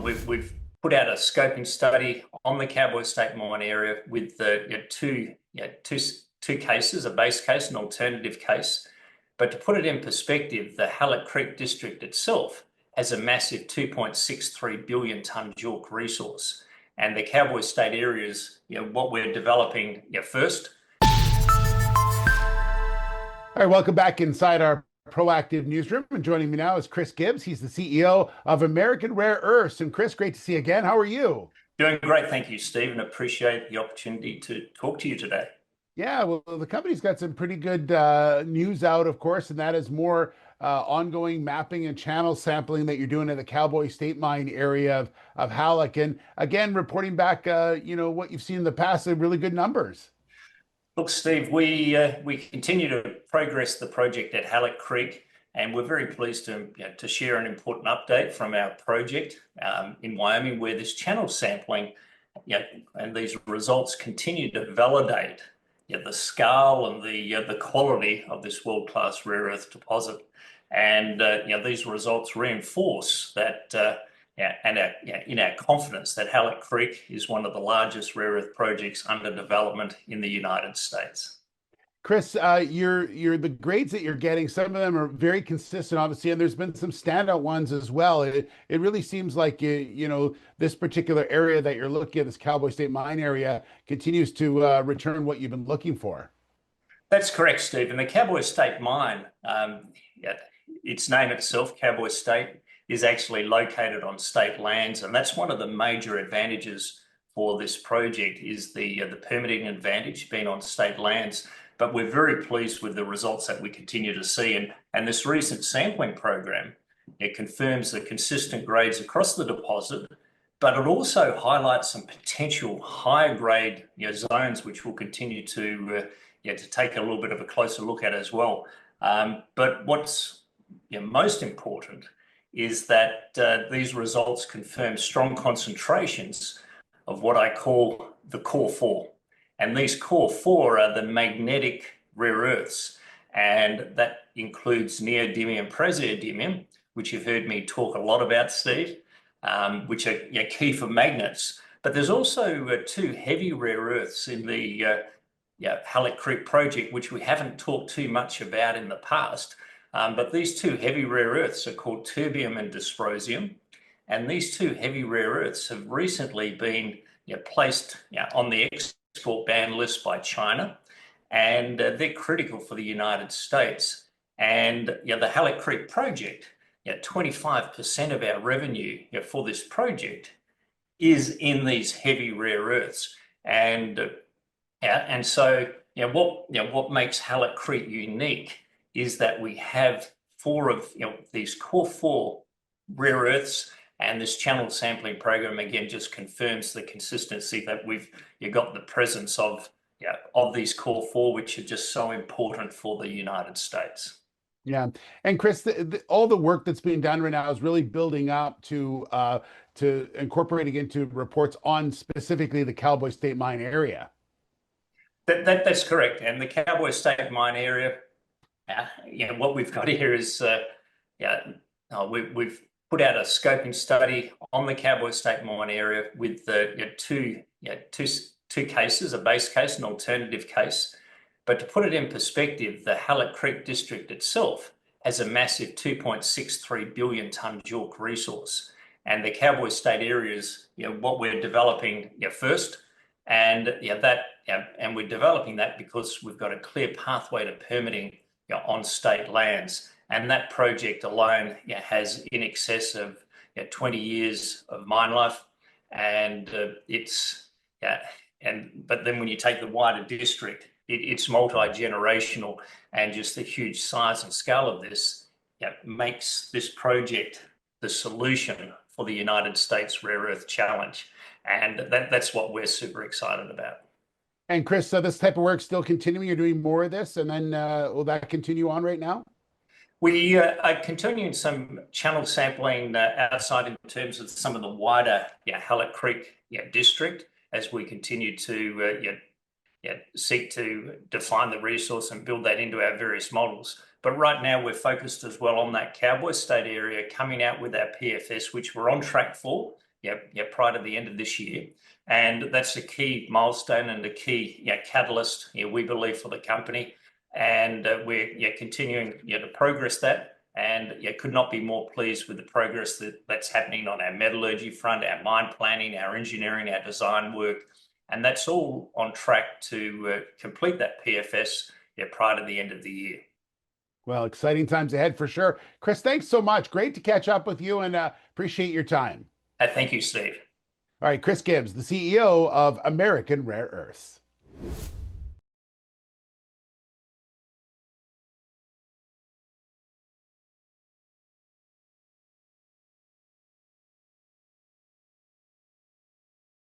we've put out a scoping study on the Cowboy State Mine area with two cases, a base case, an alternative case. But to put it in perspective, the Halleck Creek district itself has a massive 2.63 billion ton JORC resource. And the Cowboy State area is what we're developing first. All right, welcome back inside our Proactive newsroom. And joining me now is Chris Gibbs. He's the CEO of American Rare Earths. And Chris, great to see you again. How are you? Doing great. Thank you, Steve, and appreciate the opportunity to talk to you today. Yeah, well, the company's got some pretty good news out, of course, and that is more ongoing mapping and channel sampling that you're doing at the Cowboy State Mine area of Halleck. And again, reporting back, what you've seen in the past, are really good numbers. Look, Steve, we continue to progress the project at Halleck Creek, and we're very pleased to share an important update from our project in Wyoming, where this channel sampling and these results continue to validate the scale and the quality of this world-class rare earth deposit. And these results reinforce that in our confidence that Halleck Creek is one of the largest rare earth projects under development in the United States. Chris, the grades that you're getting, some of them are very consistent, obviously, and there's been some standout ones as well. It really seems like this particular area that you're looking at, this Cowboy State Mine area, continues to return what you've been looking for. That's correct, Steve. And the Cowboy State Mine, its name itself, Cowboy State, is actually located on state lands, and that's one of the major advantages for this project is the permitting advantage being on state lands. But we're very pleased with the results that we continue to see, and this recent sampling program, it confirms the consistent grades across the deposit, but it also highlights some potential higher grade zones which we'll continue to take a little bit of a closer look at as well. But what's most important is that these results confirm strong concentrations of what I call the core four. And these core four are the magnetic rare earths. And that includes neodymium, praseodymium, which you've heard me talk a lot about, Steve, which are key for magnets. But there's also two heavy rare earths in the Halleck Creek project, which we haven't talked too much about in the past. But these two heavy rare earths are called terbium and dysprosium. And these two heavy rare earths have recently been placed on the export ban list by China. And they're critical for the United States. And the Halleck Creek project, 25% of our revenue for this project is in these heavy rare earths. And so what makes Halleck Creek unique is that we have four of these core four rare earths, and this channel sampling program again just confirms the consistency that we've got the presence of these core four, which are just so important for the United States. Yeah, and Chris, all the work that's being done right now is really building up to incorporating into reports on specifically the Cowboy State Mine area. That's correct, and the Cowboy State Mine area. What we've got here is we've put out a scoping study on the Cowboy State Mine area with two cases, a base case, an alternative case. But to put it in perspective, the Halleck Creek district itself has a massive 2.63 billion ton JORC resource, and the Cowboy State area is what we're developing first, and and we're developing that because we've got a clear pathway to permitting on state lands, and that project alone has in excess of 20 years of mine life, and but then when you take the wider district, it's multi-generational, and just the huge size and scale of this makes this project the solution for the United States rare earth challenge, and that's what we're super excited about. And Chris, so this type of work still continuing? You're doing more of this, and then will that continue on right now? We are continuing some channel sampling outside in terms of some of the wider Halleck Creek district as we continue to seek to define the resource and build that into our various models. But right now we're focused as well on that Cowboy State area, coming out with our PFS, which we're on track for, prior to the end of this year. And that's a key milestone and a key catalyst, we believe, for the company. And we're continuing to progress that. And could not be more pleased with the progress that's happening on our metallurgy front, our mine planning, our engineering, our design work. And that's all on track to complete that PFS prior to the end of the year. Well, exciting times ahead for sure. Chris, thanks so much. Great to catch up with you, and appreciate your time. Thank you, Steve. All right, Chris Gibbs, the CEO of American Rare Earths.